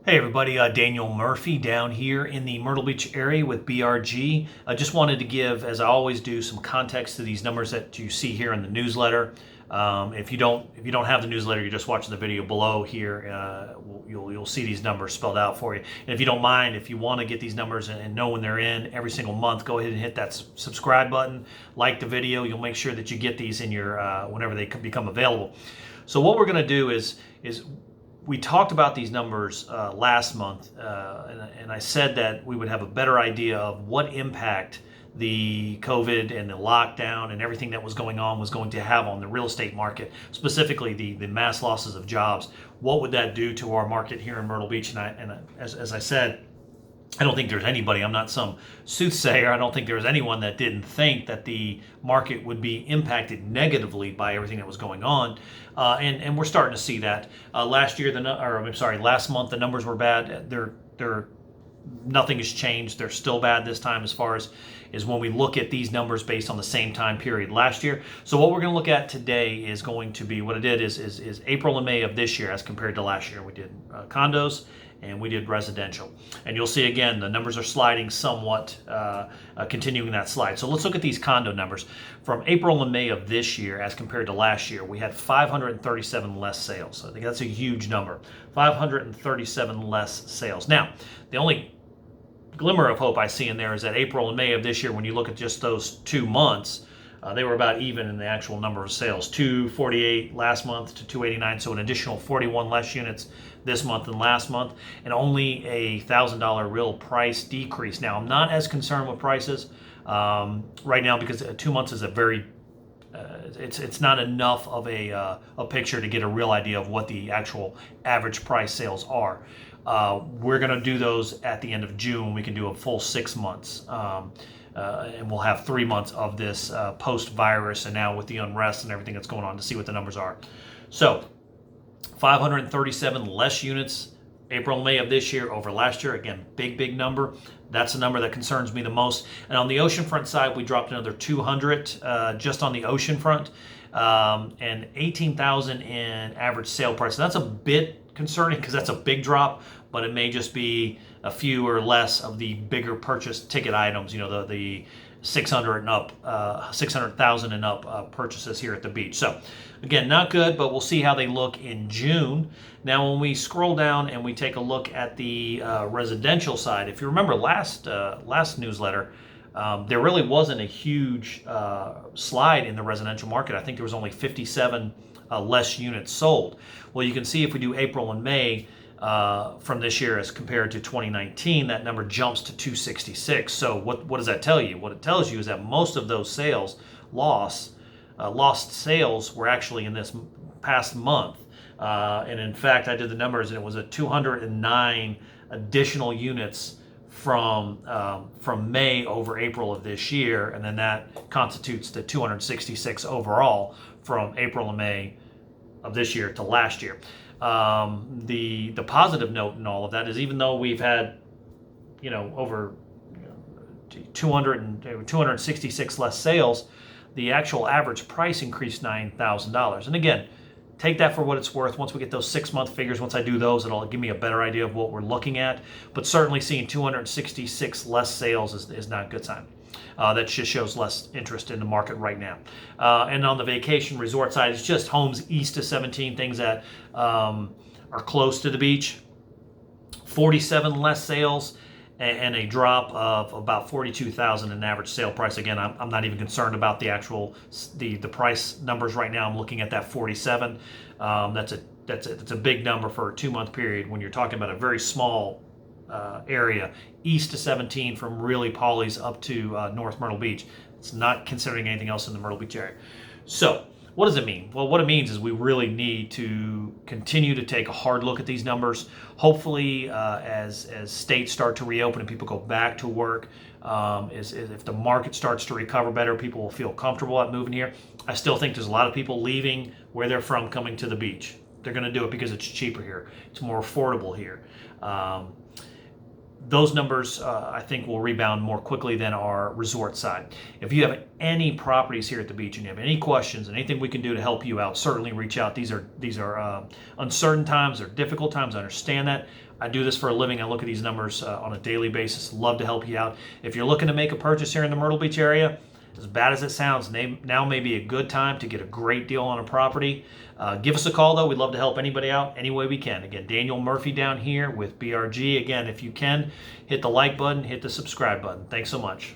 Hey everybody, Daniel Murphy down here in the Myrtle Beach area with BRG. I just wanted to give, as I always do, some context to these numbers that you see here in the newsletter. If you don't have the newsletter, you're just watching the video below here. You'll see these numbers spelled out for you. And if you don't mind, if you want to get these numbers and know when they're in every single month, go ahead and hit that subscribe button, like the video. You'll make sure that you get these in your whenever they become available. So what we're going to do is we talked about these numbers last month, and I said that we would have a better idea of what impact the COVID and the lockdown and everything that was going on was going to have on the real estate market, specifically the mass losses of jobs. What would that do to our market here in Myrtle Beach? As I said, I don't think there's anybody, I'm not some soothsayer, I don't think there was anyone that didn't think that the market would be impacted negatively by everything that was going on. And we're starting to see that. Last month the numbers were bad. Nothing has changed. They're still bad this time as far as when we look at these numbers based on the same time period last year. So what we're going to look at today is going to be what I did is April and May of this year as compared to last year. We did condos and we did residential. And you'll see again, the numbers are sliding somewhat, continuing that slide. So let's look at these condo numbers. From April and May of this year as compared to last year, we had 537 less sales. I think that's a huge number. 537 less sales. Now, the only glimmer of hope I see in there is that April and May of this year, when you look at just those 2 months, they were about even in the actual number of sales. 248 last month to 289, so an additional 41 less units this month than last month, and only a $1,000 real price decrease. Now, I'm not as concerned with prices right now because 2 months is a very it's not enough of a picture to get a real idea of what the actual average price sales are. We're going to do those at the end of June. We can do a full 6 months. And we'll have 3 months of this post-virus and now with the unrest and everything that's going on to see what the numbers are. So 537 less units April and May of this year over last year. Again, big number. That's the number that concerns me the most. And on the oceanfront side, we dropped another 200 just on the oceanfront, and 18,000 in average sale price. So that's a bit concerning because that's a big drop, but it may just be a few or less of the bigger purchase ticket items. You know, the 600 and up, 600,000 and up purchases here at the beach. So again, not good, but we'll see how they look in June. Now, when we scroll down and we take a look at the residential side, if you remember last newsletter, there really wasn't a huge slide in the residential market. I think there was only 57 less units sold. Well, you can see if we do April and May from this year as compared to 2019, that number jumps to 266. So what does that tell you? What it tells you is that most of those sales lost sales were actually in this past month. And in fact, I did the numbers and it was a 209 additional units from May over April of this year, and then that constitutes the 266 overall from April and May of this year to last year. The positive note in all of that is even though we've had over 266 less sales, the actual average price increased $9,000. And again, take that for what it's worth. Once we get those 6 month figures, once I do those, it'll give me a better idea of what we're looking at. But certainly seeing 266 less sales is not a good sign. That just shows less interest in the market right now. And on the vacation resort side, it's just homes east of 17, things that are close to the beach. 47 less sales and a drop of about 42,000 in average sale price. Again, I'm not even concerned about the actual the price numbers right now. I'm looking at that 47. That's a big number for a 2 month period when you're talking about a very small area east of 17 from really Pawleys up to North Myrtle Beach. It's not considering anything else in the Myrtle Beach area. So what does it mean? Well, what it means is we really need to continue to take a hard look at these numbers. Hopefully, as states start to reopen and people go back to work, if the market starts to recover better, people will feel comfortable at moving here. I still think there's a lot of people leaving where they're from, coming to the beach. They're going to do it because it's cheaper here. It's more affordable here. those numbers, I think, will rebound more quickly than our resort side. If you have any properties here at the beach and you have any questions, anything we can do to help you out, certainly reach out. These are uncertain times, they're difficult times. I understand that. I do this for a living. I look at these numbers on a daily basis. Love to help you out. If you're looking to make a purchase here in the Myrtle Beach area, as bad as it sounds, now may be a good time to get a great deal on a property. Give us a call, though. We'd love to help anybody out any way we can. Again, Daniel Murphy down here with BRG. Again, if you can, hit the like button, hit the subscribe button. Thanks so much.